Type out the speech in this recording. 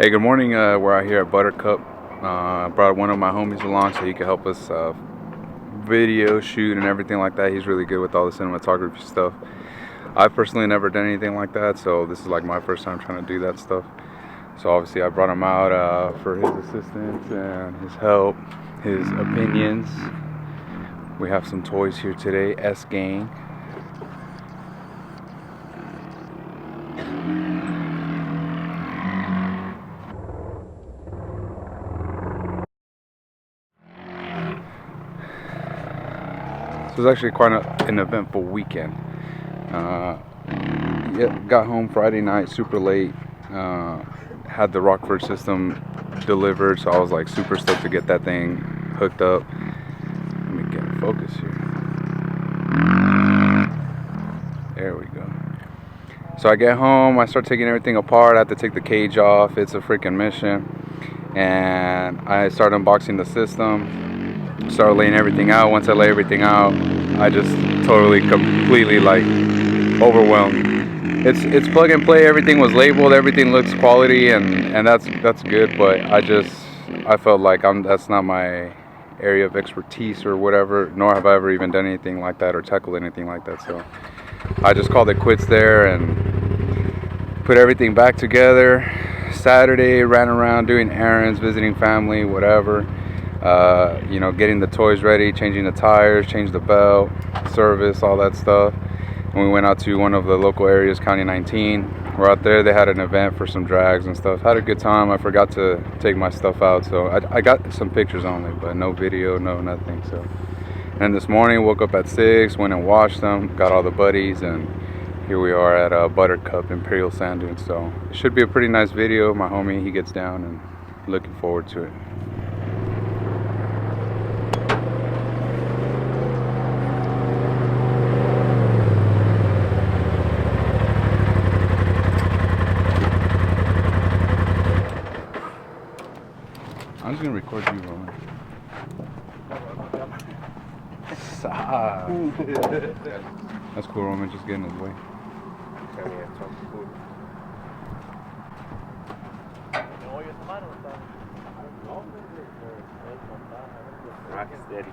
Hey, good morning. We're out here at Buttercup. Brought one of my homies along so he could help us video shoot and everything like that. He's really good with all the cinematography stuff. I've personally never done anything like that, so this is like my first time trying to do that stuff. So obviously I brought him out for his assistance and his help, his opinions. We have some toys here today, S Gang. So it's actually quite an eventful weekend. Got home Friday night super late. Had the Rockford system delivered, so I was like super stoked to get that thing hooked up. Let me get a focus here. There we go. So I get home, I start taking everything apart. I have to take the cage off. It's a freaking mission. And I start unboxing the system. Start laying everything out. Once I lay everything out, I just totally, completely like overwhelmed. It's plug and play. Everything was labeled. Everything looks quality, and that's good. But I felt like that's not my area of expertise or whatever. Nor have I ever even done anything like that or tackled anything like that. So I just called it quits there and put everything back together. Saturday, ran around doing errands, visiting family, whatever. Getting the toys ready, changing the tires, change the belt, service, all that stuff. And we went out to one of the local areas, County 19. We're out there, they had an event for some drags and stuff. Had a good time. I forgot to take my stuff out, so I got some pictures only, but no video, no nothing. So, and this morning, woke up at 6, went and washed them, got all the buddies, and here we are at Buttercup, Imperial Sand Dunes. So it should be a pretty nice video. My homie, he gets down, and looking forward to it. I'm just gonna record you, Roman. That's cool, Roman. Just get in his way. Rock steady.